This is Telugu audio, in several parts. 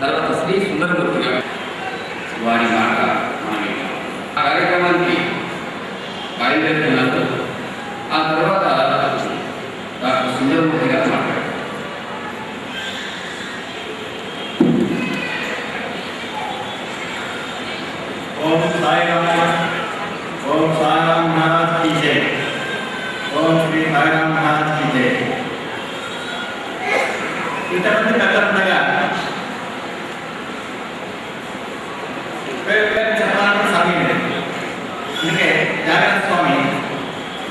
తర్వాత శ్రీ సుందరమూర్తి గారు వారి మాట మనం ఆ కార్యక్రమానికి బయలుదేరుతున్నారు. ఆ తర్వాత డాక్టర్ సుందరమూర్తి గారు మాట్లాడారు. ఓం సాయిరామ్, ఓం సాయిరామ్ మహారాజ్ की जय, ఓం శ్రీ సాయిరామ్ మహారాజ్ की जय. ఇంతమంది పెద్దలుండగా చెప్పాలంటే సమయం లేదు. అందుకే జాగ్రత్త స్వామి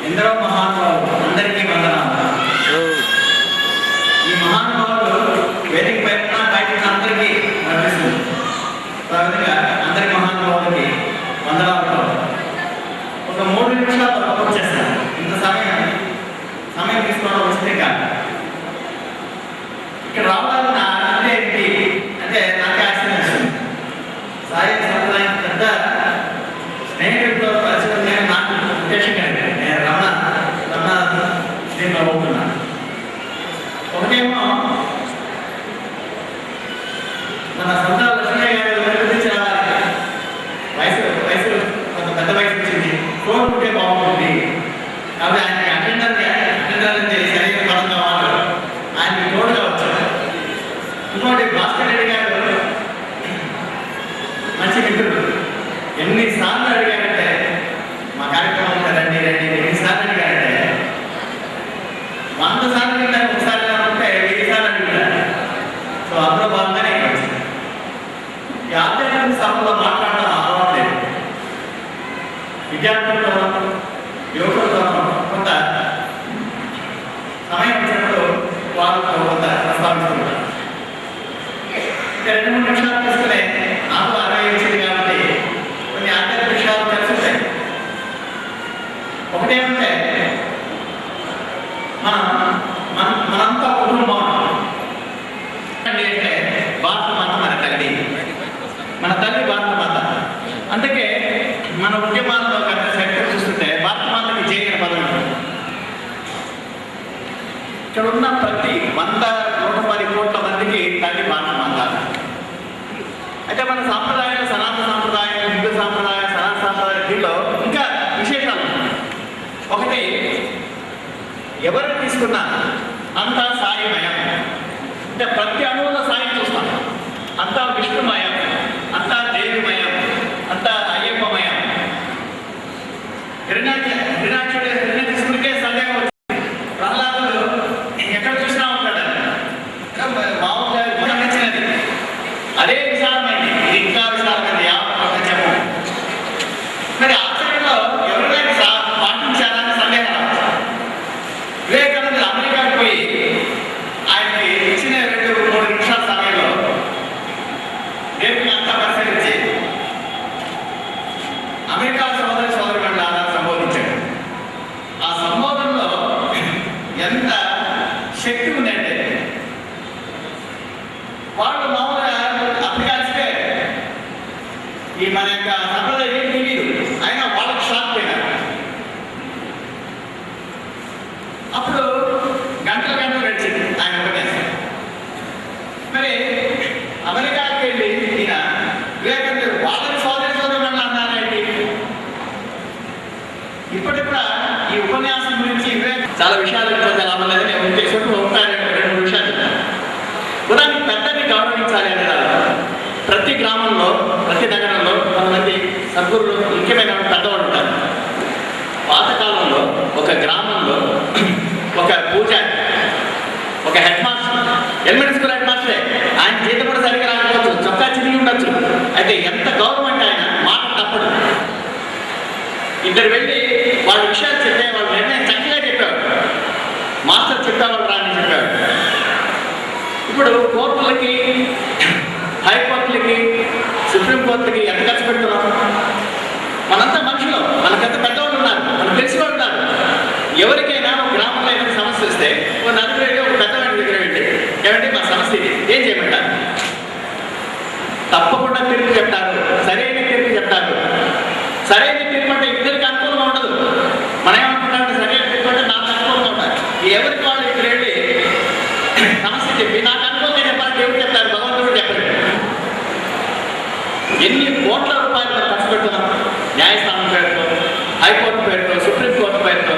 ఎందరో మహానుభావులు అందరికీ వందనాలు. ఈ మహానుభావులు వేదిక పైన బయట అందరికీ వర్తిస్తుంది. ఆ విధంగా అందరి మహానుభావులకి వందనాలు. ఒక 3 నిమిషాలు అప్లోడ్ చేస్తాను. ఇంత సమయం తీసుకోవడం వస్తే కాదు. ఇక్కడ రావాలన్న అంటే ఏంటి అంటే నాకే ఆశ్చర్యం వస్తుంది. సాయి సంప్రదాయం పెద్ద స్నేహితులతో పరిచయం నేను నాకు ఉద్దేశంగా నేను రమణ దీంట్లో అవుతున్నాను. ఒకటేమో మన సొంత లక్ష్మయ్య గారి గురించి రావాలి. వయసు కొంత పెద్ద వయసు వచ్చింది, కోరుకుంటే బాగుంటుంది. కాబట్టి ఆయనకి అటెండర్ సరైన పదం కావాలి, ఆయనకి తోడుగా వచ్చారు. ఇంకోటి భాస్కర్ రెడ్డి గారు మంచి మిత్రుడు. ఎన్నిసార్లు అడిగారంటే మా కార్యక్రమం రండి ఎన్నిసార్లు అడిగారంటే 100 సార్లు అడిగారు. ఒకసారి అంటే 1000 సార్లు అడిగారు. సో అందులో భాగంగానే ఇక్కడ వచ్చింది. ఈ ఆధ్యాత్మిక సభలో మాట్లాడడం అలవాటు లేదు. విద్యార్థులతో యువకులతో కొంత సమయం వచ్చినప్పుడు వాళ్ళతో కొంత ప్రస్తావిస్తుంటారు. 2-3 నిమిషాలు తీసుకునే నాకు 60 వచ్చింది కాబట్టి కొన్ని ఆధ్యాత్మిక విషయాలు కలిసి ఉంటాయి. ఒకటేమంటే మనంతా కుటుంబం అంటే భారత మాత మన తల్లి, మన తల్లి భారత మాత. అందుకే మన ఉద్యమాల్లో కనుక సెక్టర్ చూస్తుంటే భారత మాతకి జైన పదం. ఇక్కడ ఉన్న ప్రతి 100-110 కోట్ల మందికి తల్లి భారత మాత. అయితే మన సాంప్రదాయాలు, సనాతన సాంప్రదాయం, హిందూ సాంప్రదాయం, సనాతన సాంప్రదాయం దీనిలో ఇంకా విశేషాలు. ఒకటి, ఎవరు తీసుకున్నా అంతా సాయిమయం. అంటే ప్రతి అణువులో సాయం చూస్తాం. అంతా విష్ణుమయం, అంతా దేవిమయం, అంతా అయ్యప్పమయం. హిరణ్యాక్షుడు తీసుకునికే సందేహం వచ్చింది. ప్రహ్లాదుడు ఎక్కడ చూసినా ఉంటాడు. మామూలుగా నచ్చినది అదే విశాలమైంది, ఇది ఇంకా విశాలమైంది యావత్ ప్రపంచము. మరి ఆచరణలో ఎవరైనా పాటించాలని సందేహం. వివేకానంద అమెరికాకు పోయి ఆయనకి ఇచ్చిన 2-3 నిమిషాల సమయంలో దేవుని అంతా పరిశీలించి అమెరికా సోదరి మండలి ఆధార సంబోధించాడు. ఆ సంబోధనలో ఎంత శక్తి ఉందంటే వాళ్ళు మామూలుగా అమెరికాస్తే ఈ మన యొక్క సంప్రదాయం ఏం తెలియదు, అయినా వాళ్ళకి షాక్ పోయినారు. అప్పుడు గంటలు నడిచింది ఆయన ఉపన్యాసం. మరి అమెరికాకి వెళ్ళి ఈయన వివేకానంద వాళ్ళని సోదరి మండలి అన్నారేంటి. ఇప్పటికి కూడా ఈ ఉపన్యాసం గురించి చాలా విషయాలు లాభం లేదని నేను ఉద్దేశంతో 2-3 విషయాలు చెప్తాను. ఉదాహరణకి పెద్దని గౌరవించాలి అనేదాన్ని ప్రతి గ్రామంలో, ప్రతి నగరంలో కొంతమంది సద్గురులు ముఖ్యమైన పెద్దవాళ్ళు ఉంటారు. పాతకాలంలో ఒక గ్రామంలో ఒక పూజారి, ఒక head master, elementary school head మాస్టరే. ఆయన జీతం కూడా సరిగ్గా రాకపోవచ్చు, చొక్కా చిరిగి ఉండొచ్చు. అయితే ఎంత గౌరవం అంటే ఆయన మాట తప్పడు. ఇద్దరు వెళ్ళి వాళ్ళ విషయాలు చెప్పే వాళ్ళ నిర్ణయం చక్కగా చెప్పారు. మాస్టర్ చెప్పేవాళ్ళు రాని చెప్పారు. ఇప్పుడు కోర్టులకి, హైకోర్టులకి, సుప్రీంకోర్టులకి ఎంత ఖర్చు పెడుతున్నాం? మనంతా మనుషులు, మనకంత పెద్దవాళ్ళు ఉన్నారు, మనకు తెలిసిన వాళ్ళు ఉన్నారు. ఎవరికైనా ఒక గ్రామంలో ఏదైనా సమస్య వస్తే ఒక నలుగురు వెళ్ళి ఒక పెద్దవాడి దగ్గర వెళ్ళి ఏమంటే మా సమస్య ఇది, ఏం చేయమంటారు? తప్పకుండా తీర్పు చెప్తారు, సరైన తీర్పు చెప్తారు. సరైన తీర్పు అంటే ఇద్దరికి అనుకూలంగా ఉండదు. మనం ఏమనుకుంటామంటే సరైన తీర్పు అంటే నాకు అనుకూలంగా ఉండాలి. ఎవరికి వాళ్ళు ఇక్కడ వెళ్ళి సమస్య చెప్పి నాకు అనుకూలంగా చెప్పాలని ఎవరు చెప్తారు? భగవంతుడు ఎన్ని కోట్ల రూపాయలు ఖర్చు పెడుతున్నాం న్యాయస్థానం పేరుతో, హైకోర్టు పేరుతో, సుప్రీంకోర్టు పేరుతో.